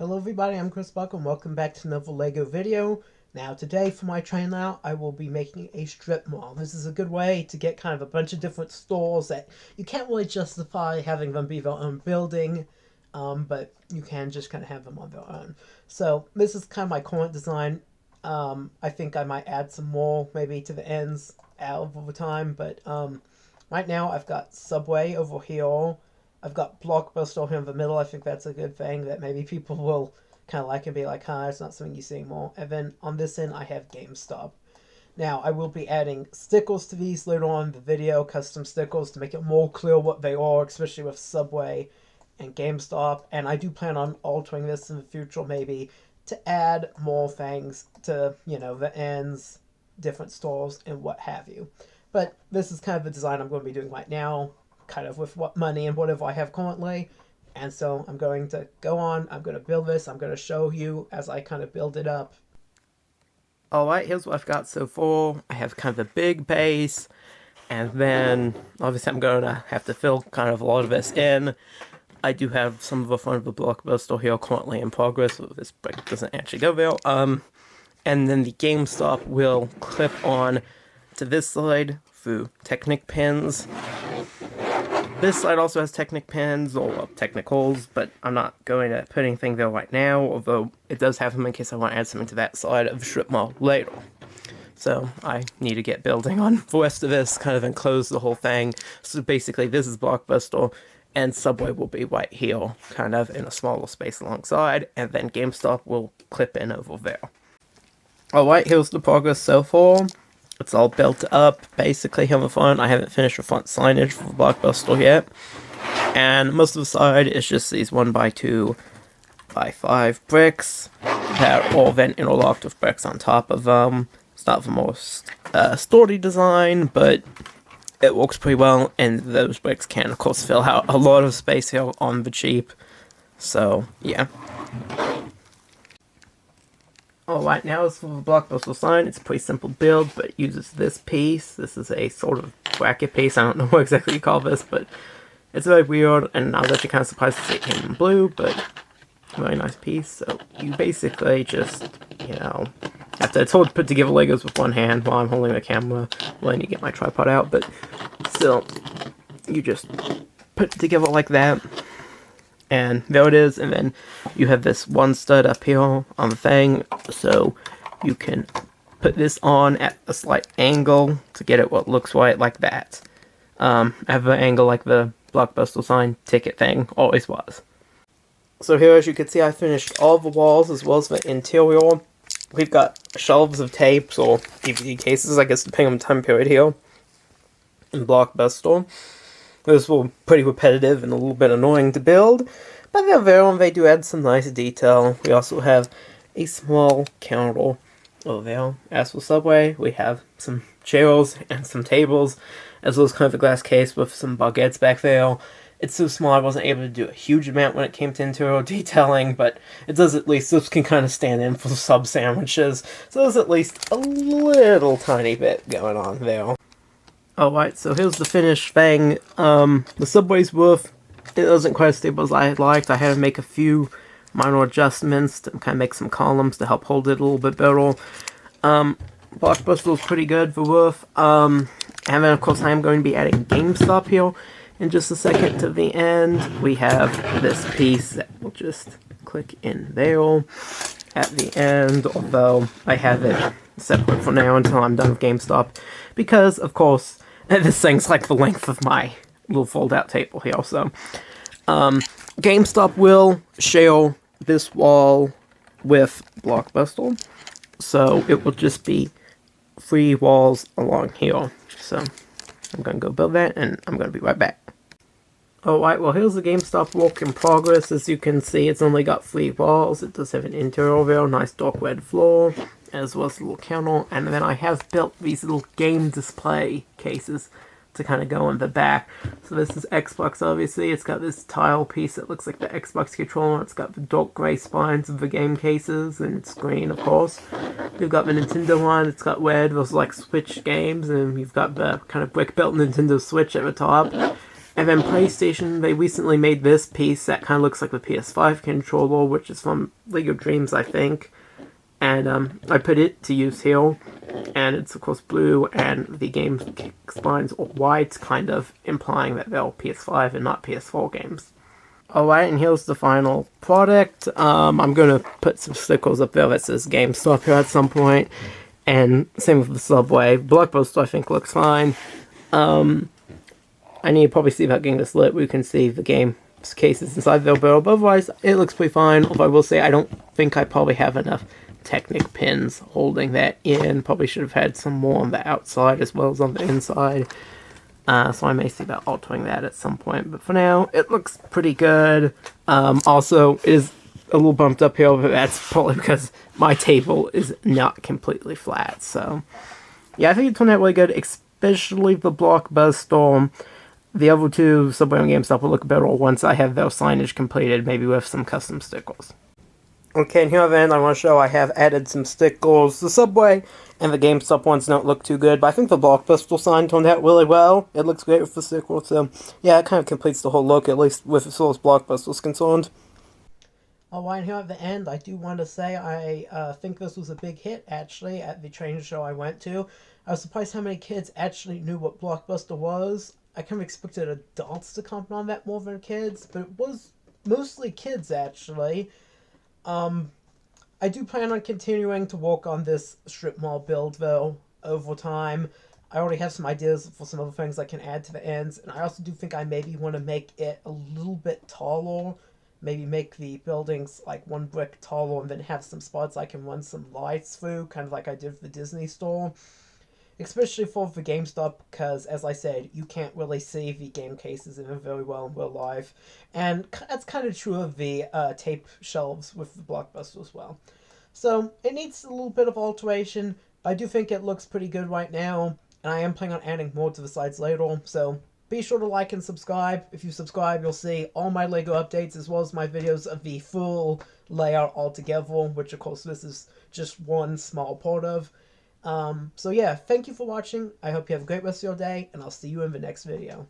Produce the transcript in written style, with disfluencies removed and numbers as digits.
Hello everybody, I'm Chris Buck and welcome back to another LEGO video. Now today for my train layout, I will be making a strip mall. This is a good way to get kind of a bunch of different stores that you can't really justify having them be their own building, but you can just kind of have them on their own. So this is kind of my current design. I think I might add some more maybe to the ends out over time, but right now I've got Subway over here. I've got Blockbuster here in the middle. I think that's a good thing that maybe people will kind of like and be like, huh, it's not something you see more. And then on this end, I have GameStop. Now, I will be adding stickers to these later on in the video, custom stickers to make it more clear what they are, especially with Subway and GameStop. And I do plan on altering this in the future, maybe, to add more things to, the ends, different stores, and what have you. But this is kind of the design I'm going to be doing right now, kind of with what money and whatever I have currently. And so I'm going to go on, I'm going to build this, I'm going to show you as I kind of build it up. Alright, here's what I've got so far. I have kind of a big base, and then obviously I'm going to have to fill kind of a lot of this in. I do have some of the front of the Blockbuster here currently in progress, so this brick doesn't actually go there. And then the GameStop will clip on to this side through Technic pins. This side also has Technic pins, or Technicals, but I'm not going to put anything there right now, although it does have them in case I want to add something to that side of the strip mall later. So I need to get building on the rest of this, kind of enclose the whole thing. So basically this is Blockbuster, and Subway will be right here, kind of in a smaller space alongside, and then GameStop will clip in over there. Alright, here's the progress so far. It's all built up, basically, here on the front. I haven't finished the front signage for Blockbuster yet. And most of the side is just these 1x2 by 5 bricks that are all then interlocked with bricks on top of them. It's not the most sturdy design, but it works pretty well. And those bricks can, of course, fill out a lot of space here on the cheap. So, yeah. Alright, now as for the Blockbuster sign, it's a pretty simple build, but it uses this piece. This is a sort of bracket piece. I don't know what exactly you call this, but it's very weird, and I was actually kind of surprised to see it came in blue, but very nice piece. So you basically just, it's hard to put together Legos with one hand while I'm holding the camera. Well, I need to get my tripod out, but still, you just put it together like that. And there it is, and then you have this one stud up here on the thing, so you can put this on at a slight angle to get it what looks right like that. I have an angle like the Blockbuster sign ticket thing always was. So here, as you can see, I finished all the walls as well as the interior. We've got shelves of tapes or DVD cases, I guess, depending on the time period here in Blockbuster. Those were pretty repetitive and a little bit annoying to build, but they're there and they do add some nice detail. We also have a small counter over there. As for Subway, we have some chairs and some tables, as well as kind of a glass case with some baguettes back there. It's so small I wasn't able to do a huge amount when it came to interior detailing, but it does at least, this can kind of stand in for sub sandwiches, so there's at least a little tiny bit going on there. Alright, so here's the finished thing. The Subway's roof, it wasn't quite as stable as I had liked. I had to make a few minor adjustments to kind of make some columns to help hold it a little bit better. Blockbuster was pretty good for roof. And then, of course, I am going to be adding GameStop here in just a second to the end. We have this piece that will just click in there at the end, although I have it separate for now until I'm done with GameStop, because, of course, this thing's like the length of my little fold-out table here, so. GameStop will share this wall with Blockbuster, so it will just be 3 walls along here. So, I'm going to go build that, and I'm going to be right back. Alright, well here's the GameStop work in progress. As you can see, it's only got 3 walls. It does have an interior there, nice dark red floor, as well as a little counter, and then I have built these little game display cases to kind of go in the back. So this is Xbox, obviously. It's got this tile piece that looks like the Xbox controller. It's got the dark gray spines of the game cases, and it's green, of course. We've got the Nintendo one. It's got red. Those like Switch games, and you've got the kind of brick-built Nintendo Switch at the top. And then PlayStation, they recently made this piece that kind of looks like the PS5 controller, which is from League of Dreams, I think. And I put it to use here, and it's of course blue, and the game spines are white, kind of implying that they're PS5 and not PS4 games. Alright, and here's the final product. I'm going to put some stickers up there that says GameStop here at some point, and same with the Subway. Blockbuster I think looks fine. I need to probably see about getting this lit. We can see the game's cases inside there, but otherwise it looks pretty fine. Although I will say I don't think I probably have enough Technic pins holding that in. Probably should have had some more on the outside as well as on the inside. So I may see about altering that at some point. But for now, it looks pretty good. Also, it is a little bumped up here, but that's probably because my table is not completely flat. So, yeah, I think it turned out really good, especially the Blockbuster. The other two, Subway and GameStop, will look better once I have their signage completed, maybe with some custom stickers. Okay, and here then I want to show I have added some stickers. The Subway and the GameStop ones don't look too good, but I think the Blockbuster sign turned out really well. It looks great with the sticker, so yeah, it kind of completes the whole look, at least with as far as Blockbuster's concerned. Alright, and here at the end, I do want to say I think this was a big hit, actually, at the train show I went to. I was surprised how many kids actually knew what Blockbuster was. I kind of expected adults to comment on that more than kids, but it was mostly kids, actually. I do plan on continuing to work on this strip mall build, though, over time. I already have some ideas for some other things I can add to the ends, and I also do think I maybe want to make it a little bit taller. Maybe make the buildings like one brick taller and then have some spots I can run some lights through, kind of like I did for the Disney store. Especially for the GameStop, because, as I said, you can't really see the game cases in it very well in real life. And that's kind of true of the tape shelves with the Blockbuster as well. So, it needs a little bit of alteration, but I do think it looks pretty good right now. And I am planning on adding more to the sides later, so be sure to like and subscribe. If you subscribe, you'll see all my LEGO updates, as well as my videos of the full layout altogether, which, of course, this is just one small part of. So yeah, thank you for watching. I hope you have a great rest of your day, and I'll see you in the next video.